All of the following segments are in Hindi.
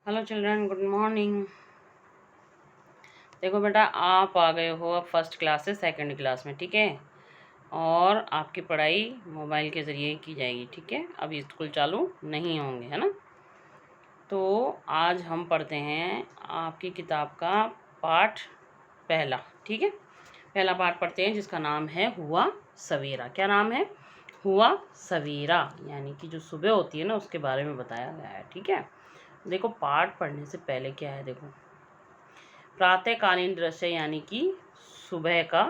Hello children, good morning. देखो बेटा, आप आ गए हो अब फर्स्ट क्लास से सेकंड क्लास में, ठीक है। और आपकी पढ़ाई मोबाइल के ज़रिए की जाएगी, ठीक है। अभी स्कूल चालू नहीं होंगे, है ना। तो आज हम पढ़ते हैं आपकी किताब का पाठ पहला, ठीक है। पहला पाठ पढ़ते हैं जिसका नाम है हुआ सवेरा। क्या नाम है? हुआ सवेरा, यानी कि जो सुबह होती है ना, उसके बारे में बताया गया है, ठीक है। देखो, पाठ पढ़ने से पहले क्या है, देखो, प्रातःकालीन दृश्य यानी कि सुबह का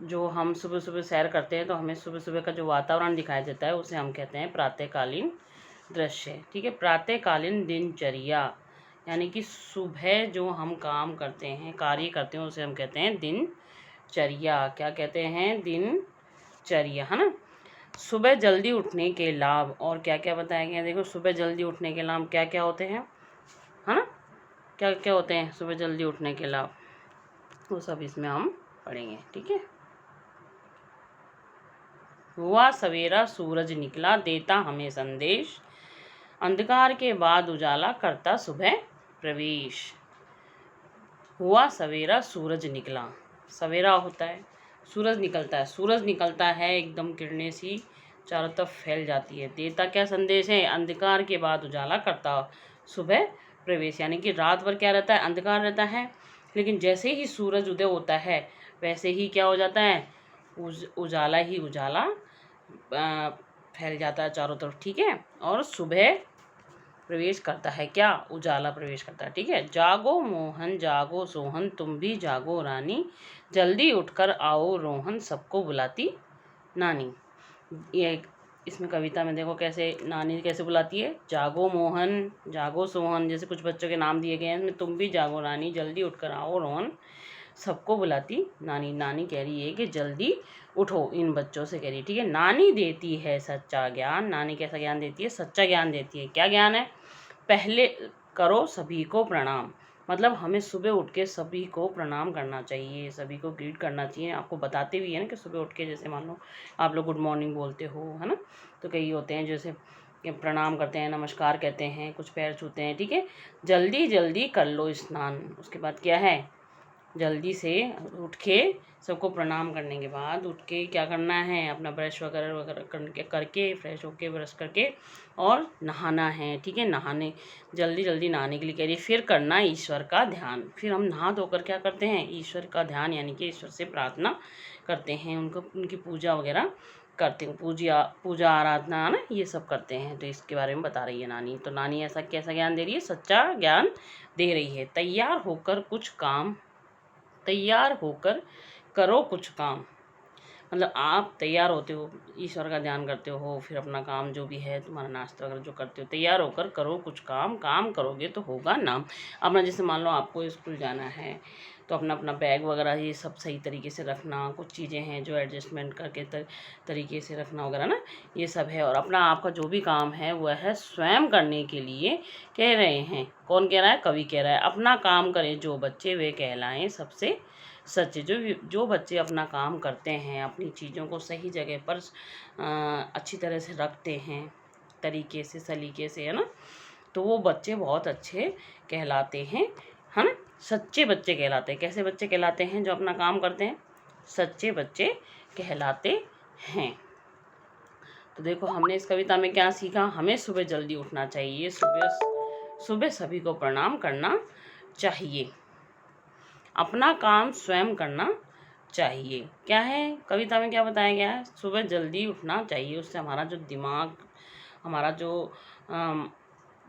जो हम सुबह सुबह सैर करते हैं तो हमें सुबह सुबह का जो वातावरण दिखाई देता है उसे हम कहते हैं प्रातःकालीन दृश्य, ठीक है। प्रातःकालीन दिनचर्या यानी कि सुबह जो हम काम करते हैं, कार्य करते हैं, उसे हम कहते हैं दिनचर्या। क्या कहते हैं? दिनचर्या, है ना। सुबह जल्दी उठने के लाभ और क्या क्या बताया गया है। देखो, सुबह जल्दी उठने के लाभ क्या क्या होते हैं, है ना। क्या क्या होते हैं सुबह जल्दी उठने के लाभ, वो सब इसमें हम पढ़ेंगे, ठीक है। हुआ सवेरा, सूरज निकला, देता हमें संदेश, अंधकार के बाद उजाला, करता सुबह प्रवेश। हुआ सवेरा, सूरज निकला। सवेरा होता है, सूरज निकलता है। सूरज निकलता है, एकदम किरणें सी चारों तरफ फैल जाती है। देता क्या संदेश है? अंधकार के बाद उजाला, करता सुबह प्रवेश। यानी कि रात भर क्या रहता है? अंधकार रहता है, लेकिन जैसे ही सूरज उदय होता है वैसे ही क्या हो जाता है? उजाला ही उजाला फैल जाता है चारों तरफ, ठीक है। और सुबह प्रवेश करता है, क्या? उजाला प्रवेश करता है, ठीक है। जागो मोहन जागो सोहन, तुम भी जागो रानी, जल्दी उठकर आओ रोहन, सबको बुलाती नानी। ये इसमें कविता में देखो कैसे नानी कैसे बुलाती है। जागो मोहन जागो सोहन, जैसे कुछ बच्चों के नाम दिए गए हैं इसमें। तुम भी जागो रानी, जल्दी उठकर आओ रोहन, सबको बुलाती नानी। नानी कह रही है कि जल्दी उठो, इन बच्चों से कह रही है, ठीक है। नानी देती है सच्चा ज्ञान। नानी कैसा ज्ञान देती है? सच्चा ज्ञान देती है। क्या ज्ञान है? पहले करो सभी को प्रणाम। मतलब हमें सुबह उठ के सभी को प्रणाम करना चाहिए, सभी को ग्रीट करना चाहिए। आपको बताते भी है ना कि सुबह उठ के जैसे मान लो आप लोग गुड मॉर्निंग बोलते हो, है ना। तो कई होते हैं जैसे कि प्रणाम करते हैं, नमस्कार कहते हैं, कुछ पैर छूते हैं, ठीक है। जल्दी जल्दी कर लो स्नान। उसके बाद क्या है? जल्दी से उठ के सबको प्रणाम करने के बाद उठ के क्या करना है? अपना ब्रश वगैरह वगैरह करके फ्रेश होके ब्रश करके और नहाना है, ठीक है। नहाने जल्दी जल्दी नहाने के लिए कह रही है। फिर करना ईश्वर का ध्यान। फिर हम नहा धोकर क्या करते हैं? ईश्वर का ध्यान, यानी कि ईश्वर से प्रार्थना करते हैं, उनको उनकी पूजा वगैरह करते हैं, पूजा आराधना, है ना, ये सब करते हैं। तो इसके बारे में बता रही है नानी। तो नानी ऐसा कैसा ज्ञान दे रही है? सच्चा ज्ञान दे रही है। तैयार होकर करो कुछ काम। मतलब आप तैयार होते हो, ईश्वर का ध्यान करते हो, फिर अपना काम जो भी है तुम्हारा नाश्ता वगैरह जो करते हो, तैयार होकर करो कुछ काम। काम करोगे तो होगा नाम। अपना जैसे मान लो आपको स्कूल जाना है तो अपना अपना बैग वगैरह ये सब सही तरीके से रखना। कुछ चीज़ें हैं जो एडजस्टमेंट करके तरीके से रखना वगैरह ना, ये सब है। और अपना आपका जो भी काम है वह है स्वयं करने के लिए कह रहे हैं। कौन कह रहा है? कवि कह रहा है। अपना काम करें जो बच्चे वे कहलाएं सबसे सच्चे। जो बच्चे अपना काम करते हैं, अपनी चीज़ों को सही जगह पर अच्छी तरह से रखते हैं, तरीके से सलीके से, है ना, तो वो बच्चे बहुत अच्छे कहलाते हैं, है ना। सच्चे बच्चे कहलाते हैं। कैसे बच्चे कहलाते हैं? जो अपना काम करते हैं, सच्चे बच्चे कहलाते हैं। तो देखो, हमने इस कविता में क्या सीखा? हमें सुबह जल्दी उठना चाहिए, सुबह सुबह सभी को प्रणाम करना चाहिए, अपना काम स्वयं करना चाहिए। क्या है कविता में क्या बताया गया है? सुबह जल्दी उठना चाहिए, उससे हमारा जो दिमाग, हमारा जो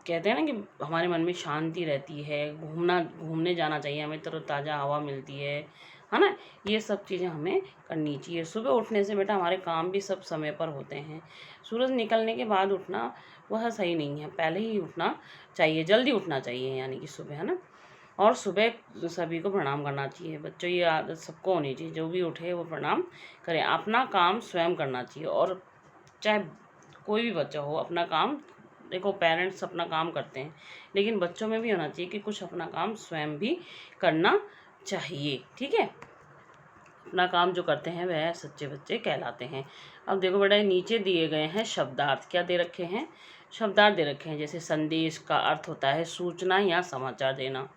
कहते हैं ना कि हमारे मन में शांति रहती है। घूमने जाना चाहिए, हमें तरोताज़ा हवा मिलती है ना। ये सब चीज़ें हमें करनी चाहिए। सुबह उठने से बेटा हमारे काम भी सब समय पर होते हैं। सूरज निकलने के बाद उठना वह सही नहीं है, पहले ही उठना चाहिए, जल्दी उठना चाहिए, यानी कि सुबह, है ना। और सुबह सभी को प्रणाम करना चाहिए। बच्चों, ये आदत सबको होनी चाहिए, जो भी उठे वो प्रणाम करें। अपना काम स्वयं करना चाहिए। और चाहे कोई भी बच्चा हो, अपना काम, देखो पेरेंट्स अपना काम करते हैं, लेकिन बच्चों में भी होना चाहिए कि कुछ अपना काम स्वयं भी करना चाहिए, ठीक है। अपना काम जो करते हैं वह सच्चे बच्चे कहलाते हैं। अब देखो बेटा, नीचे दिए गए हैं शब्दार्थ। क्या दे रखे हैं? शब्दार्थ दे रखे हैं, जैसे संदेश का अर्थ होता है सूचना या समाचार देना,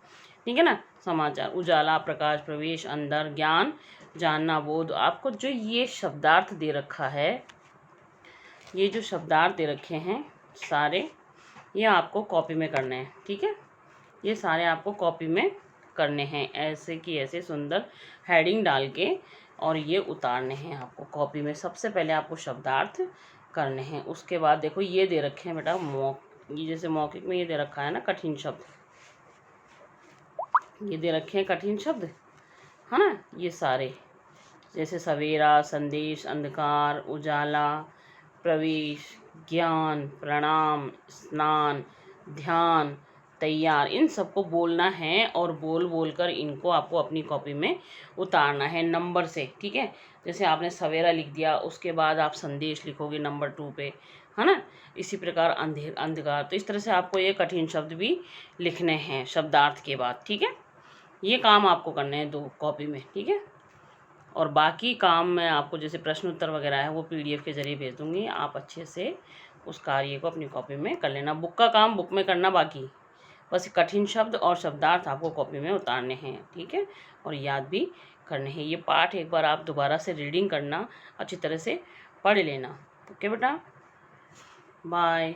ठीक है ना, समाचार। उजाला, प्रकाश, प्रवेश, अंदर, ज्ञान, जानना, बोध। आपको जो ये शब्दार्थ दे रखा है, ये जो शब्दार्थ दे रखे हैं सारे, ये आपको कॉपी में करने हैं, ठीक है। ये सारे आपको कॉपी में करने हैं, ऐसे कि ऐसे सुंदर हेडिंग डाल के, और ये उतारने हैं आपको कॉपी में। सबसे पहले आपको शब्दार्थ करने हैं, उसके बाद देखो ये दे रखे हैं बेटा ये जैसे मौखिक में ये दे रखा है ना कठिन शब्द, ये दे रखे हैं कठिन शब्द, है ना, ये सारे, जैसे सवेरा, संदेश, अंधकार, उजाला, प्रवेश, ज्ञान, प्रणाम, स्नान, ध्यान, तैयार, इन सबको बोलना है और बोल बोल कर इनको आपको अपनी कॉपी में उतारना है नंबर से, ठीक है। जैसे आपने सवेरा लिख दिया, उसके बाद आप संदेश लिखोगे नंबर 2 पे, है ना। इसी प्रकार अंधकार। तो इस तरह से आपको ये कठिन शब्द भी लिखने हैं शब्दार्थ के बाद, ठीक है। ये काम आपको करने हैं 2 कॉपी में, ठीक है। और बाकी काम मैं आपको जैसे प्रश्न उत्तर वगैरह है वो PDF के ज़रिए भेज दूँगी, आप अच्छे से उस कार्य को अपनी कॉपी में कर लेना। बुक का काम बुक में करना, बाकी बस कठिन शब्द और शब्दार्थ आपको कॉपी में उतारने हैं, ठीक है, और याद भी करने हैं। ये पाठ एक बार आप दोबारा से रीडिंग करना, अच्छी तरह से पढ़ लेना। ओके बेटा, बाय।